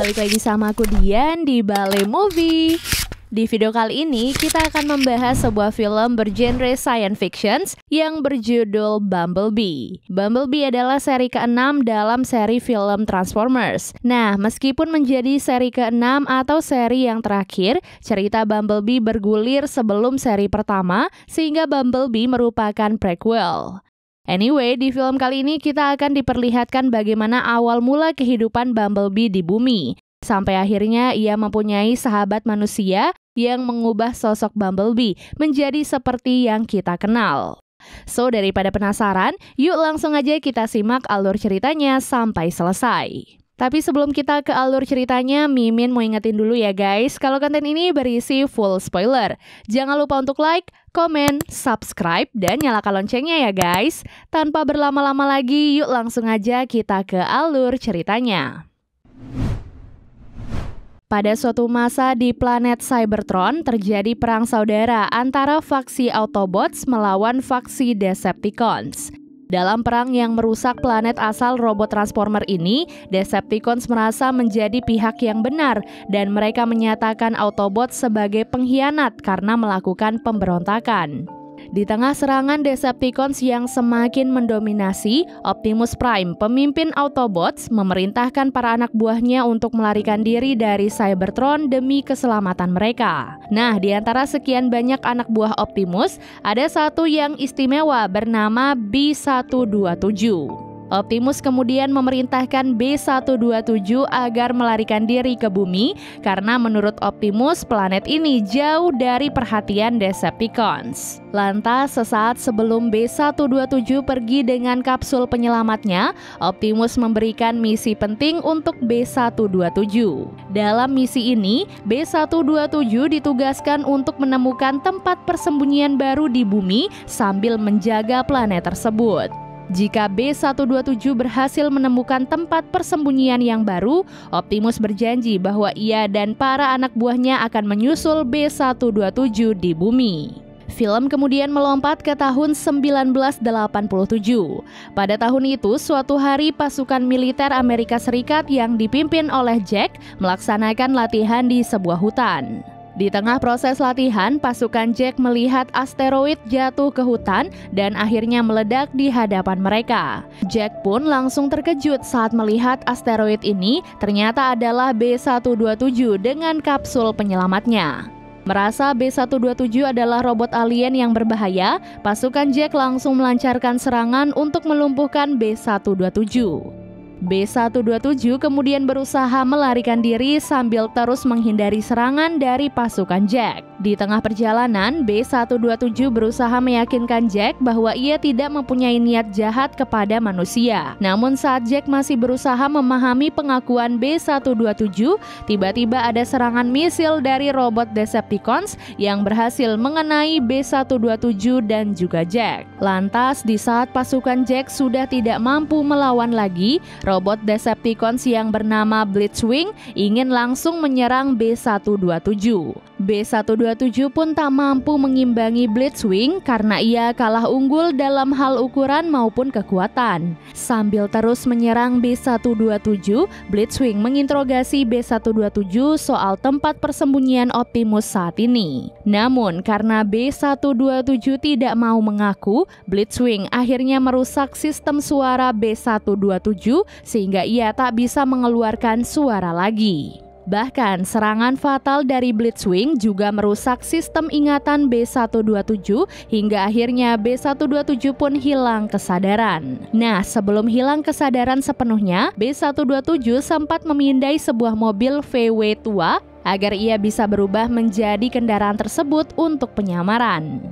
balik lagi sama aku Dian di Bale Movie. Di video kali ini kita akan membahas sebuah film bergenre science fiction yang berjudul Bumblebee. Bumblebee adalah seri ke-6 dalam seri film Transformers. Nah, meskipun menjadi seri ke-6 atau seri yang terakhir, cerita Bumblebee bergulir sebelum seri pertama, sehingga Bumblebee merupakan prequel. Anyway, di film kali ini kita akan diperlihatkan bagaimana awal mula kehidupan Bumblebee di bumi. Sampai akhirnya ia mempunyai sahabat manusia yang mengubah sosok Bumblebee menjadi seperti yang kita kenal. So, daripada penasaran, yuk langsung aja kita simak alur ceritanya sampai selesai. Tapi sebelum kita ke alur ceritanya, Mimin mau ingetin dulu ya guys, kalau konten ini berisi full spoiler. Jangan lupa untuk like, komen, subscribe, dan nyalakan loncengnya ya guys. Tanpa berlama-lama lagi, yuk langsung aja kita ke alur ceritanya. Pada suatu masa di planet Cybertron terjadi perang saudara antara faksi Autobots melawan faksi Decepticons. Dalam perang yang merusak planet asal robot Transformer ini, Decepticons merasa menjadi pihak yang benar dan mereka menyatakan Autobots sebagai pengkhianat karena melakukan pemberontakan. Di tengah serangan Decepticons yang semakin mendominasi, Optimus Prime, pemimpin Autobots, memerintahkan para anak buahnya untuk melarikan diri dari Cybertron demi keselamatan mereka. Nah, di antara sekian banyak anak buah Optimus, ada satu yang istimewa bernama B-127. Optimus kemudian memerintahkan B-127 agar melarikan diri ke bumi karena menurut Optimus planet ini jauh dari perhatian Decepticons. Lantas sesaat sebelum B-127 pergi dengan kapsul penyelamatnya, Optimus memberikan misi penting untuk B-127. Dalam misi ini, B-127 ditugaskan untuk menemukan tempat persembunyian baru di bumi sambil menjaga planet tersebut. Jika B-127 berhasil menemukan tempat persembunyian yang baru, Optimus berjanji bahwa ia dan para anak buahnya akan menyusul B-127 di bumi. Film kemudian melompat ke tahun 1987. Pada tahun itu, suatu hari pasukan militer Amerika Serikat yang dipimpin oleh Jack melaksanakan latihan di sebuah hutan. Di tengah proses latihan, pasukan Jack melihat asteroid jatuh ke hutan dan akhirnya meledak di hadapan mereka. Jack pun langsung terkejut saat melihat asteroid ini ternyata adalah B-127 dengan kapsul penyelamatnya. Merasa B-127 adalah robot alien yang berbahaya, pasukan Jack langsung melancarkan serangan untuk melumpuhkan B-127. B-127 kemudian berusaha melarikan diri sambil terus menghindari serangan dari pasukan Jack. Di tengah perjalanan, B-127 berusaha meyakinkan Jack bahwa ia tidak mempunyai niat jahat kepada manusia. Namun saat Jack masih berusaha memahami pengakuan B-127, tiba-tiba ada serangan misil dari robot Decepticons yang berhasil mengenai B-127 dan juga Jack. Lantas, di saat pasukan Jack sudah tidak mampu melawan lagi, robot Decepticons yang bernama Blitzwing ingin langsung menyerang B-127. B-127 pun tak mampu mengimbangi Blitzwing karena ia kalah unggul dalam hal ukuran maupun kekuatan. Sambil terus menyerang B-127, Blitzwing menginterogasi B-127 soal tempat persembunyian Optimus saat ini. Namun karena B-127 tidak mau mengaku, Blitzwing akhirnya merusak sistem suara B-127 sehingga ia tak bisa mengeluarkan suara lagi. Bahkan serangan fatal dari Blitzwing juga merusak sistem ingatan B-127 hingga akhirnya B-127 pun hilang kesadaran. Nah, sebelum hilang kesadaran sepenuhnya, B-127 sempat memindai sebuah mobil VW tua agar ia bisa berubah menjadi kendaraan tersebut untuk penyamaran.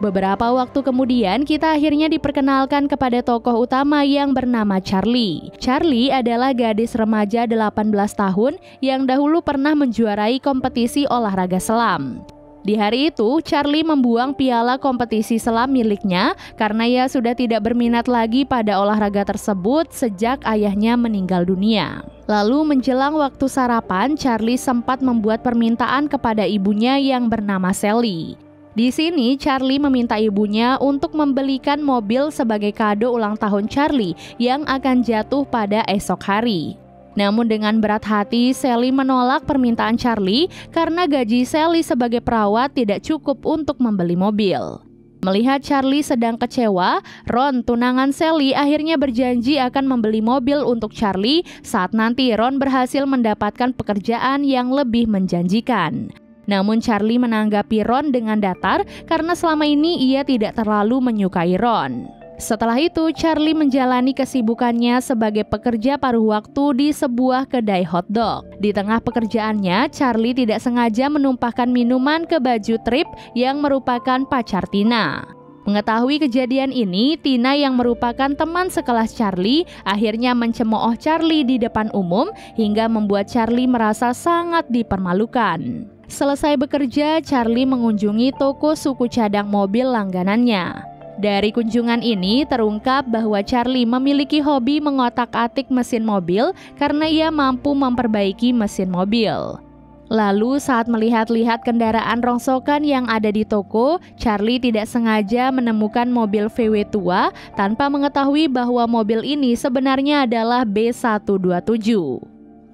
Beberapa waktu kemudian, kita akhirnya diperkenalkan kepada tokoh utama yang bernama Charlie. Charlie adalah gadis remaja 18 tahun yang dahulu pernah menjuarai kompetisi olahraga selam. Di hari itu, Charlie membuang piala kompetisi selam miliknya karena ia sudah tidak berminat lagi pada olahraga tersebut sejak ayahnya meninggal dunia. Lalu menjelang waktu sarapan, Charlie sempat membuat permintaan kepada ibunya yang bernama Sally. Di sini, Charlie meminta ibunya untuk membelikan mobil sebagai kado ulang tahun Charlie yang akan jatuh pada esok hari. Namun dengan berat hati, Sally menolak permintaan Charlie karena gaji Sally sebagai perawat tidak cukup untuk membeli mobil. Melihat Charlie sedang kecewa, Ron, tunangan Sally, akhirnya berjanji akan membeli mobil untuk Charlie saat nanti Ron berhasil mendapatkan pekerjaan yang lebih menjanjikan. Namun Charlie menanggapi Ron dengan datar karena selama ini ia tidak terlalu menyukai Ron. Setelah itu, Charlie menjalani kesibukannya sebagai pekerja paruh waktu di sebuah kedai hotdog. Di tengah pekerjaannya, Charlie tidak sengaja menumpahkan minuman ke baju Trip yang merupakan pacar Tina. Mengetahui kejadian ini, Tina yang merupakan teman sekelas Charlie akhirnya mencemooh Charlie di depan umum hingga membuat Charlie merasa sangat dipermalukan. Selesai bekerja, Charlie mengunjungi toko suku cadang mobil langganannya. Dari kunjungan ini terungkap bahwa Charlie memiliki hobi mengotak-atik mesin mobil karena ia mampu memperbaiki mesin mobil. Lalu saat melihat-lihat kendaraan rongsokan yang ada di toko, Charlie tidak sengaja menemukan mobil VW tua tanpa mengetahui bahwa mobil ini sebenarnya adalah B127.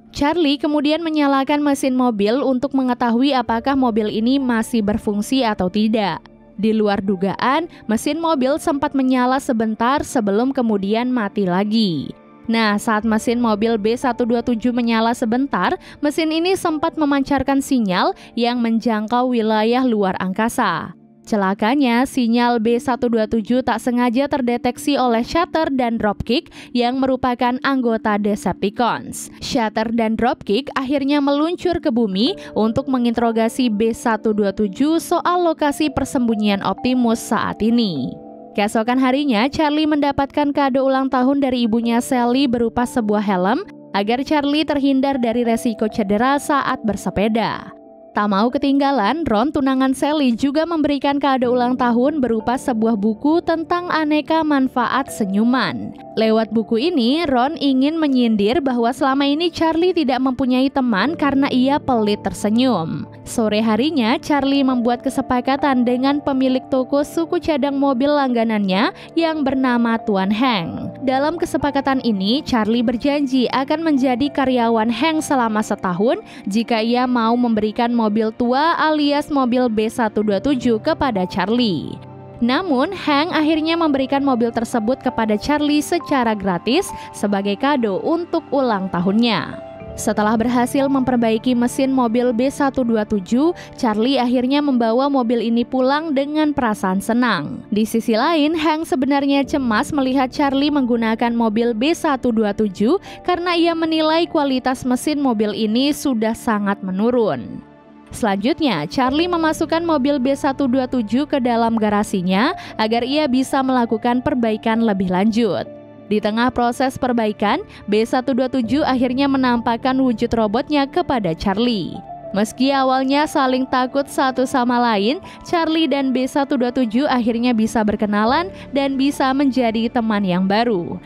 Charlie kemudian menyalakan mesin mobil untuk mengetahui apakah mobil ini masih berfungsi atau tidak. Di luar dugaan, mesin mobil sempat menyala sebentar sebelum kemudian mati lagi. Nah, saat mesin mobil B127 menyala sebentar, mesin ini sempat memancarkan sinyal yang menjangkau wilayah luar angkasa. Celakanya, sinyal B127 tak sengaja terdeteksi oleh Shatter dan Dropkick yang merupakan anggota Decepticons. Shatter dan Dropkick akhirnya meluncur ke bumi untuk menginterogasi B127 soal lokasi persembunyian Optimus saat ini. Keesokan harinya, Charlie mendapatkan kado ulang tahun dari ibunya Sally berupa sebuah helm agar Charlie terhindar dari resiko cedera saat bersepeda. Tak mau ketinggalan, Ron, tunangan Sally, juga memberikan kado ulang tahun berupa sebuah buku tentang aneka manfaat senyuman. Lewat buku ini, Ron ingin menyindir bahwa selama ini Charlie tidak mempunyai teman karena ia pelit tersenyum. Sore harinya, Charlie membuat kesepakatan dengan pemilik toko suku cadang mobil langganannya yang bernama Tuan Hank. Dalam kesepakatan ini, Charlie berjanji akan menjadi karyawan Hank selama setahun jika ia mau memberikan mobil tua alias mobil B127 kepada Charlie. Namun, Hank akhirnya memberikan mobil tersebut kepada Charlie secara gratis sebagai kado untuk ulang tahunnya. Setelah berhasil memperbaiki mesin mobil B127, Charlie akhirnya membawa mobil ini pulang dengan perasaan senang. Di sisi lain, Hank sebenarnya cemas melihat Charlie menggunakan mobil B127 karena ia menilai kualitas mesin mobil ini sudah sangat menurun. Selanjutnya, Charlie memasukkan mobil B127 ke dalam garasinya agar ia bisa melakukan perbaikan lebih lanjut. Di tengah proses perbaikan, B127 akhirnya menampakkan wujud robotnya kepada Charlie. Meski awalnya saling takut satu sama lain, Charlie dan B127 akhirnya bisa berkenalan dan bisa menjadi teman yang baru.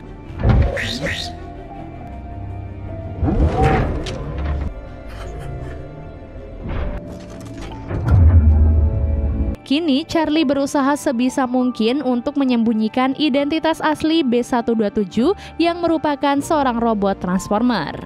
Kini, Charlie berusaha sebisa mungkin untuk menyembunyikan identitas asli B127 yang merupakan seorang robot transformer.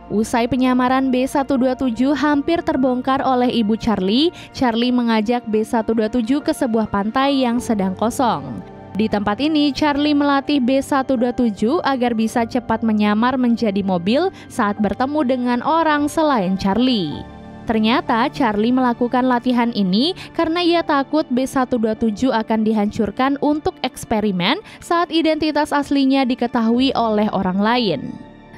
Usai penyamaran B127 hampir terbongkar oleh ibu Charlie, Charlie mengajak B127 ke sebuah pantai yang sedang kosong. Di tempat ini, Charlie melatih B127 agar bisa cepat menyamar menjadi mobil saat bertemu dengan orang selain Charlie. Ternyata Charlie melakukan latihan ini karena ia takut B127 akan dihancurkan untuk eksperimen saat identitas aslinya diketahui oleh orang lain.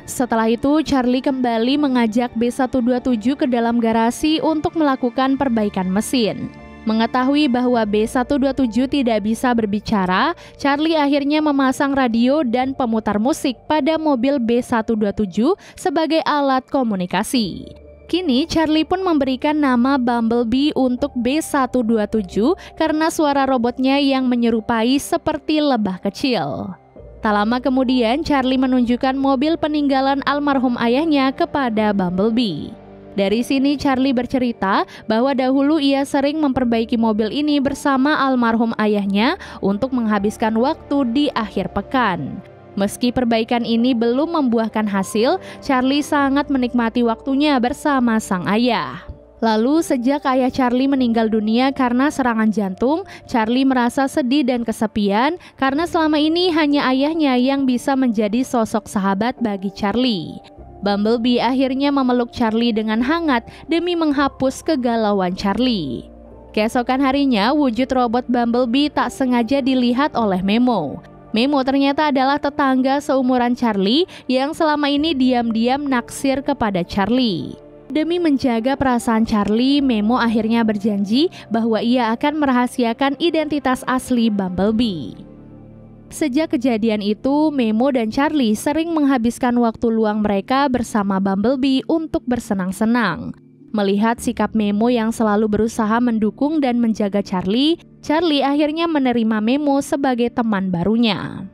Setelah itu, Charlie kembali mengajak B127 ke dalam garasi untuk melakukan perbaikan mesin. Mengetahui bahwa B127 tidak bisa berbicara, Charlie akhirnya memasang radio dan pemutar musik pada mobil B127 sebagai alat komunikasi. Kini, Charlie pun memberikan nama Bumblebee untuk B127 karena suara robotnya yang menyerupai seperti lebah kecil. Tak lama kemudian, Charlie menunjukkan mobil peninggalan almarhum ayahnya kepada Bumblebee. Dari sini, Charlie bercerita bahwa dahulu ia sering memperbaiki mobil ini bersama almarhum ayahnya untuk menghabiskan waktu di akhir pekan. Meski perbaikan ini belum membuahkan hasil, Charlie sangat menikmati waktunya bersama sang ayah. Lalu sejak ayah Charlie meninggal dunia karena serangan jantung, Charlie merasa sedih dan kesepian karena selama ini hanya ayahnya yang bisa menjadi sosok sahabat bagi Charlie. Bumblebee akhirnya memeluk Charlie dengan hangat demi menghapus kegalauan Charlie. Keesokan harinya, wujud robot Bumblebee tak sengaja dilihat oleh Memo. Memo ternyata adalah tetangga seumuran Charlie yang selama ini diam-diam naksir kepada Charlie. Demi menjaga perasaan Charlie, Memo akhirnya berjanji bahwa ia akan merahasiakan identitas asli Bumblebee. Sejak kejadian itu, Memo dan Charlie sering menghabiskan waktu luang mereka bersama Bumblebee untuk bersenang-senang. Melihat sikap Memo yang selalu berusaha mendukung dan menjaga Charlie, Charlie akhirnya menerima Memo sebagai teman barunya.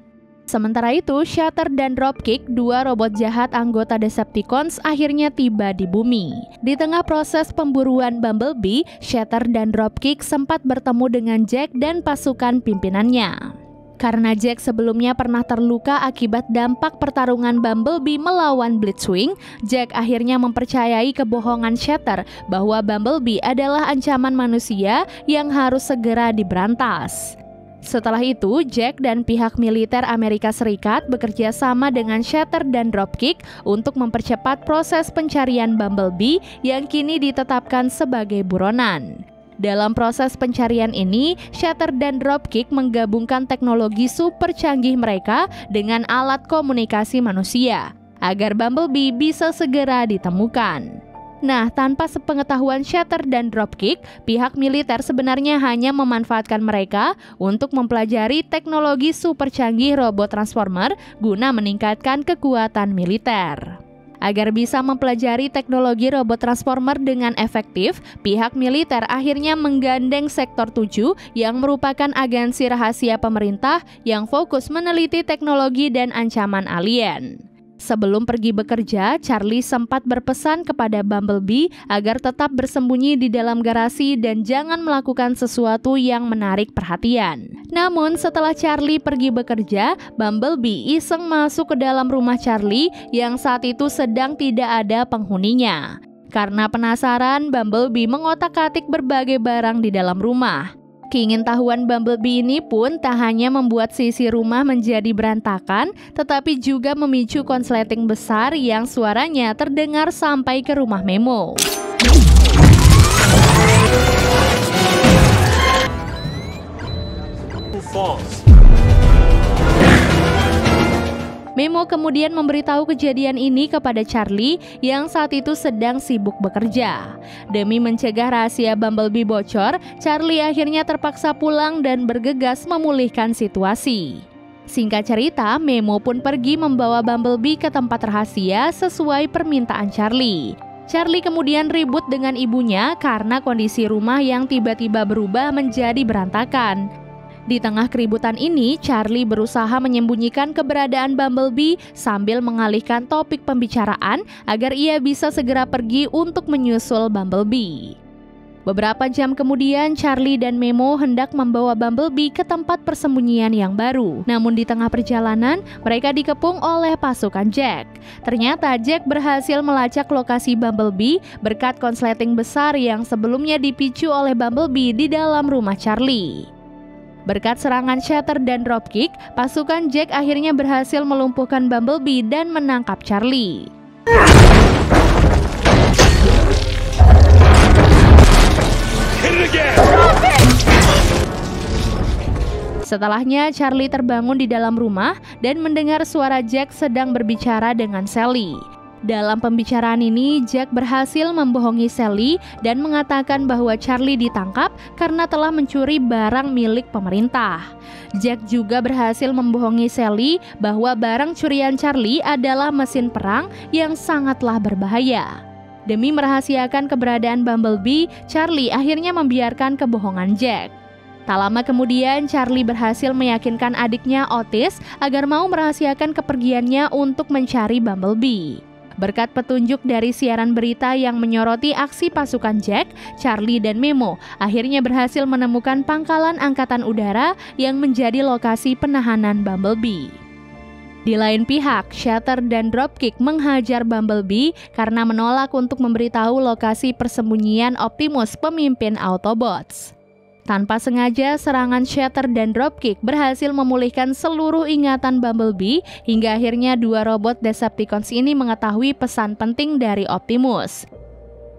Sementara itu, Shatter dan Dropkick, dua robot jahat anggota Decepticons, akhirnya tiba di bumi. Di tengah proses pemburuan Bumblebee, Shatter dan Dropkick sempat bertemu dengan Jack dan pasukan pimpinannya. Karena Jack sebelumnya pernah terluka akibat dampak pertarungan Bumblebee melawan Blitzwing, Jack akhirnya mempercayai kebohongan Shatter bahwa Bumblebee adalah ancaman manusia yang harus segera diberantas. Setelah itu, Jack dan pihak militer Amerika Serikat bekerja sama dengan Shatter dan Dropkick untuk mempercepat proses pencarian Bumblebee yang kini ditetapkan sebagai buronan. Dalam proses pencarian ini, Shatter dan Dropkick menggabungkan teknologi super canggih mereka dengan alat komunikasi manusia, agar Bumblebee bisa segera ditemukan. Nah, tanpa sepengetahuan Shatter dan Dropkick, pihak militer sebenarnya hanya memanfaatkan mereka untuk mempelajari teknologi super canggih robot Transformer guna meningkatkan kekuatan militer. Agar bisa mempelajari teknologi robot Transformer dengan efektif, pihak militer akhirnya menggandeng Sektor 7 yang merupakan agensi rahasia pemerintah yang fokus meneliti teknologi dan ancaman alien. Sebelum pergi bekerja, Charlie sempat berpesan kepada Bumblebee agar tetap bersembunyi di dalam garasi dan jangan melakukan sesuatu yang menarik perhatian. Namun setelah Charlie pergi bekerja, Bumblebee iseng masuk ke dalam rumah Charlie yang saat itu sedang tidak ada penghuninya. Karena penasaran, Bumblebee mengotak-atik berbagai barang di dalam rumah. Keingintahuan Bumblebee ini pun tak hanya membuat sisi rumah menjadi berantakan, tetapi juga memicu konsleting besar yang suaranya terdengar sampai ke rumah Memo. Memo kemudian memberitahu kejadian ini kepada Charlie yang saat itu sedang sibuk bekerja. Demi mencegah rahasia Bumblebee bocor, Charlie akhirnya terpaksa pulang dan bergegas memulihkan situasi. Singkat cerita, Memo pun pergi membawa Bumblebee ke tempat rahasia sesuai permintaan Charlie. Charlie kemudian ribut dengan ibunya karena kondisi rumah yang tiba-tiba berubah menjadi berantakan. Di tengah keributan ini, Charlie berusaha menyembunyikan keberadaan Bumblebee sambil mengalihkan topik pembicaraan agar ia bisa segera pergi untuk menyusul Bumblebee. Beberapa jam kemudian, Charlie dan Memo hendak membawa Bumblebee ke tempat persembunyian yang baru. Namun di tengah perjalanan, mereka dikepung oleh pasukan Jack. Ternyata Jack berhasil melacak lokasi Bumblebee berkat konsleting besar yang sebelumnya dipicu oleh Bumblebee di dalam rumah Charlie. Berkat serangan Shatter dan Dropkick, pasukan Jack akhirnya berhasil melumpuhkan Bumblebee dan menangkap Charlie. Setelahnya, Charlie terbangun di dalam rumah dan mendengar suara Jack sedang berbicara dengan Sally. Dalam pembicaraan ini, Jack berhasil membohongi Sally dan mengatakan bahwa Charlie ditangkap karena telah mencuri barang milik pemerintah. Jack juga berhasil membohongi Sally bahwa barang curian Charlie adalah mesin perang yang sangatlah berbahaya. Demi merahasiakan keberadaan Bumblebee, Charlie akhirnya membiarkan kebohongan Jack. Tak lama kemudian, Charlie berhasil meyakinkan adiknya Otis agar mau merahasiakan kepergiannya untuk mencari Bumblebee. Berkat petunjuk dari siaran berita yang menyoroti aksi pasukan Jack, Charlie dan Memo akhirnya berhasil menemukan pangkalan angkatan udara yang menjadi lokasi penahanan Bumblebee. Di lain pihak, Shatter dan Dropkick menghajar Bumblebee karena menolak untuk memberitahu lokasi persembunyian Optimus, pemimpin Autobots. Tanpa sengaja, serangan Shatter dan Dropkick berhasil memulihkan seluruh ingatan Bumblebee hingga akhirnya dua robot Decepticons ini mengetahui pesan penting dari Optimus.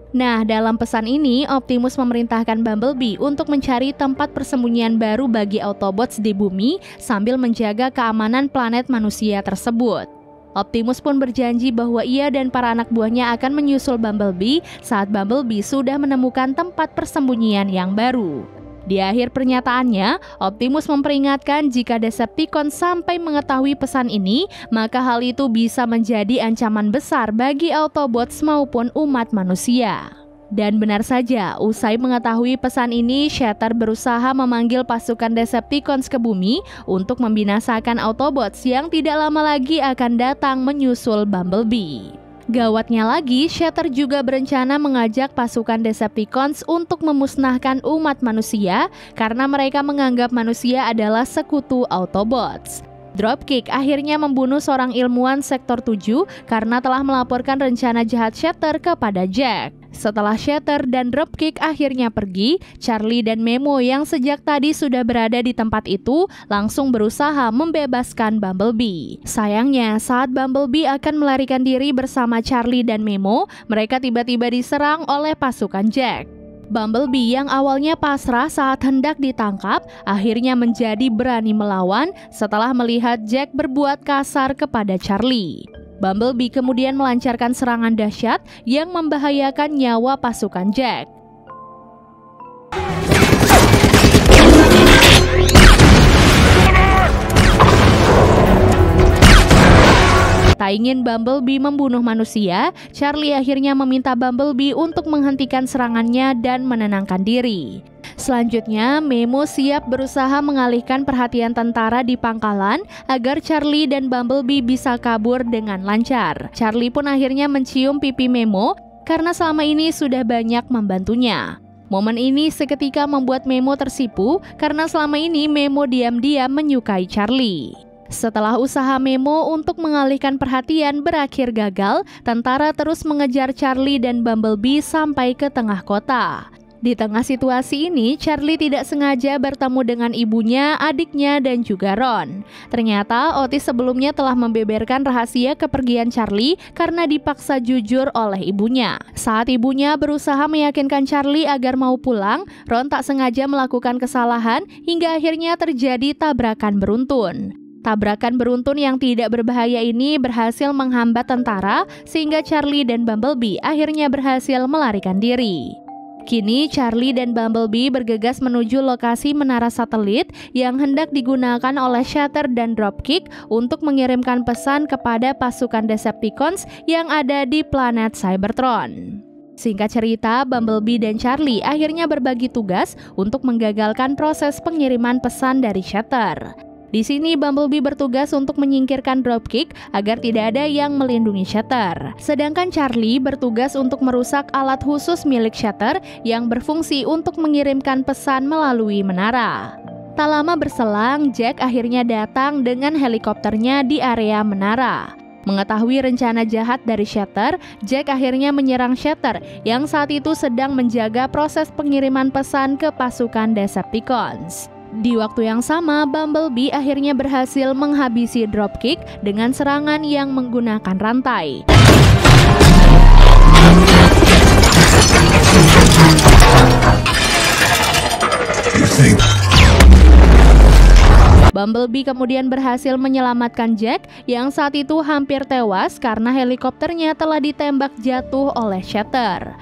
Nah, dalam pesan ini, Optimus memerintahkan Bumblebee untuk mencari tempat persembunyian baru bagi Autobots di bumi sambil menjaga keamanan planet manusia tersebut. Optimus pun berjanji bahwa ia dan para anak buahnya akan menyusul Bumblebee saat Bumblebee sudah menemukan tempat persembunyian yang baru. Di akhir pernyataannya, Optimus memperingatkan jika Decepticons sampai mengetahui pesan ini, maka hal itu bisa menjadi ancaman besar bagi Autobots maupun umat manusia. Dan benar saja, usai mengetahui pesan ini, Shatter berusaha memanggil pasukan Decepticons ke bumi untuk membinasakan Autobots yang tidak lama lagi akan datang menyusul Bumblebee. Gawatnya lagi, Shatter juga berencana mengajak pasukan Decepticons untuk memusnahkan umat manusia karena mereka menganggap manusia adalah sekutu Autobots. Dropkick akhirnya membunuh seorang ilmuwan Sektor 7 karena telah melaporkan rencana jahat Shatter kepada Jack. Setelah Shatter dan Dropkick akhirnya pergi, Charlie dan Memo yang sejak tadi sudah berada di tempat itu langsung berusaha membebaskan Bumblebee. Sayangnya, saat Bumblebee akan melarikan diri bersama Charlie dan Memo, mereka tiba-tiba diserang oleh pasukan Jack. Bumblebee yang awalnya pasrah saat hendak ditangkap, akhirnya menjadi berani melawan setelah melihat Jack berbuat kasar kepada Charlie. Bumblebee kemudian melancarkan serangan dahsyat yang membahayakan nyawa pasukan Jack. Tak ingin Bumblebee membunuh manusia, Charlie akhirnya meminta Bumblebee untuk menghentikan serangannya dan menenangkan diri. Selanjutnya, Memo siap berusaha mengalihkan perhatian tentara di pangkalan agar Charlie dan Bumblebee bisa kabur dengan lancar. Charlie pun akhirnya mencium pipi Memo karena selama ini sudah banyak membantunya. Momen ini seketika membuat Memo tersipu karena selama ini Memo diam-diam menyukai Charlie. Setelah usaha Memo untuk mengalihkan perhatian berakhir gagal, tentara terus mengejar Charlie dan Bumblebee sampai ke tengah kota. Di tengah situasi ini, Charlie tidak sengaja bertemu dengan ibunya, adiknya, dan juga Ron. Ternyata Otis sebelumnya telah membeberkan rahasia kepergian Charlie karena dipaksa jujur oleh ibunya. Saat ibunya berusaha meyakinkan Charlie agar mau pulang, Ron tak sengaja melakukan kesalahan hingga akhirnya terjadi tabrakan beruntun. Tabrakan beruntun yang tidak berbahaya ini berhasil menghambat tentara sehingga Charlie dan Bumblebee akhirnya berhasil melarikan diri. Kini Charlie dan Bumblebee bergegas menuju lokasi menara satelit yang hendak digunakan oleh Shatter dan Dropkick untuk mengirimkan pesan kepada pasukan Decepticons yang ada di planet Cybertron. Singkat cerita, Bumblebee dan Charlie akhirnya berbagi tugas untuk menggagalkan proses pengiriman pesan dari Shatter. Di sini Bumblebee bertugas untuk menyingkirkan Dropkick agar tidak ada yang melindungi Shatter. Sedangkan Charlie bertugas untuk merusak alat khusus milik Shatter yang berfungsi untuk mengirimkan pesan melalui menara. Tak lama berselang, Jack akhirnya datang dengan helikopternya di area menara. Mengetahui rencana jahat dari Shatter, Jack akhirnya menyerang Shatter yang saat itu sedang menjaga proses pengiriman pesan ke pasukan Decepticons. Di waktu yang sama, Bumblebee akhirnya berhasil menghabisi Dropkick dengan serangan yang menggunakan rantai. Bumblebee kemudian berhasil menyelamatkan Jack yang saat itu hampir tewas karena helikopternya telah ditembak jatuh oleh Shatter.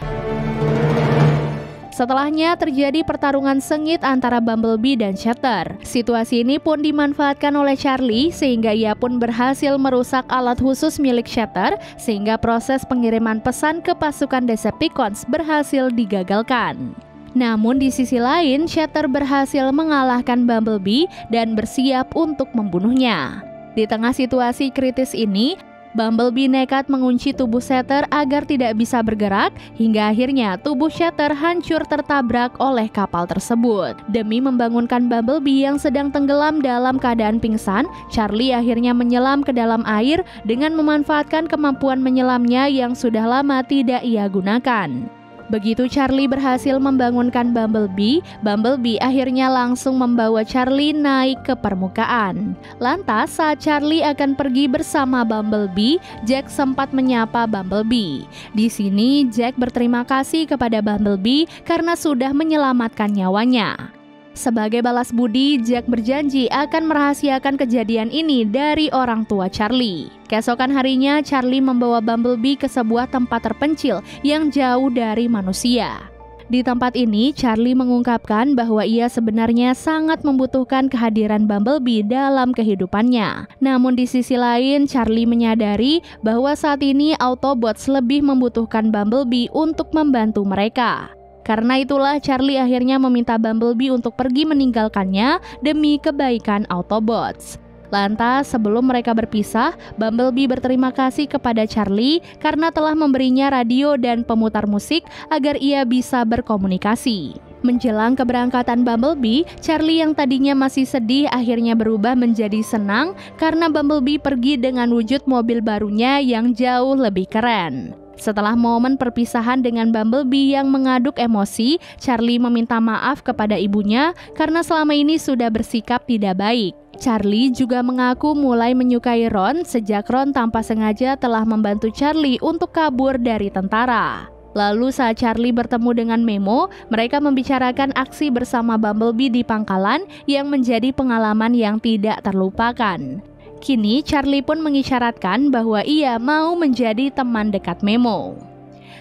Setelahnya terjadi pertarungan sengit antara Bumblebee dan Shatter. Situasi ini pun dimanfaatkan oleh Charlie sehingga ia pun berhasil merusak alat khusus milik Shatter sehingga proses pengiriman pesan ke pasukan Decepticons berhasil digagalkan. Namun di sisi lain, Shatter berhasil mengalahkan Bumblebee dan bersiap untuk membunuhnya. Di tengah situasi kritis ini, Bumblebee nekat mengunci tubuh Shatter agar tidak bisa bergerak, hingga akhirnya tubuh Shatter hancur tertabrak oleh kapal tersebut. Demi membangunkan Bumblebee yang sedang tenggelam dalam keadaan pingsan, Charlie akhirnya menyelam ke dalam air dengan memanfaatkan kemampuan menyelamnya yang sudah lama tidak ia gunakan. Begitu Charlie berhasil membangunkan Bumblebee, Bumblebee akhirnya langsung membawa Charlie naik ke permukaan. Lantas saat Charlie akan pergi bersama Bumblebee, Jack sempat menyapa Bumblebee. Di sini Jack berterima kasih kepada Bumblebee karena sudah menyelamatkan nyawanya. Sebagai balas budi, Jack berjanji akan merahasiakan kejadian ini dari orang tua Charlie. Keesokan harinya, Charlie membawa Bumblebee ke sebuah tempat terpencil yang jauh dari manusia. Di tempat ini, Charlie mengungkapkan bahwa ia sebenarnya sangat membutuhkan kehadiran Bumblebee dalam kehidupannya. Namun di sisi lain, Charlie menyadari bahwa saat ini Autobots lebih membutuhkan Bumblebee untuk membantu mereka. Karena itulah Charlie akhirnya meminta Bumblebee untuk pergi meninggalkannya demi kebaikan Autobots. Lantas sebelum mereka berpisah, Bumblebee berterima kasih kepada Charlie karena telah memberinya radio dan pemutar musik agar ia bisa berkomunikasi. Menjelang keberangkatan Bumblebee, Charlie yang tadinya masih sedih akhirnya berubah menjadi senang karena Bumblebee pergi dengan wujud mobil barunya yang jauh lebih keren. Setelah momen perpisahan dengan Bumblebee yang mengaduk emosi, Charlie meminta maaf kepada ibunya karena selama ini sudah bersikap tidak baik. Charlie juga mengaku mulai menyukai Ron sejak Ron tanpa sengaja telah membantu Charlie untuk kabur dari tentara. Lalu saat Charlie bertemu dengan Memo, mereka membicarakan aksi bersama Bumblebee di pangkalan yang menjadi pengalaman yang tidak terlupakan. Kini Charlie pun mengisyaratkan bahwa ia mau menjadi teman dekat Memo.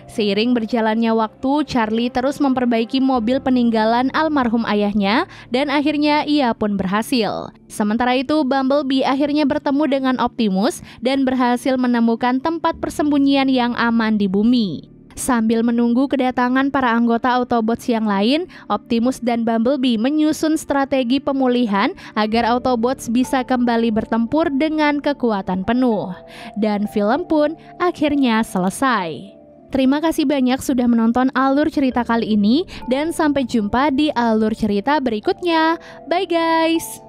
Seiring berjalannya waktu, Charlie terus memperbaiki mobil peninggalan almarhum ayahnya dan akhirnya ia pun berhasil. Sementara itu, Bumblebee akhirnya bertemu dengan Optimus dan berhasil menemukan tempat persembunyian yang aman di bumi. Sambil menunggu kedatangan para anggota Autobots yang lain, Optimus dan Bumblebee menyusun strategi pemulihan agar Autobots bisa kembali bertempur dengan kekuatan penuh. Dan film pun akhirnya selesai. Terima kasih banyak sudah menonton alur cerita kali ini dan sampai jumpa di alur cerita berikutnya. Bye guys!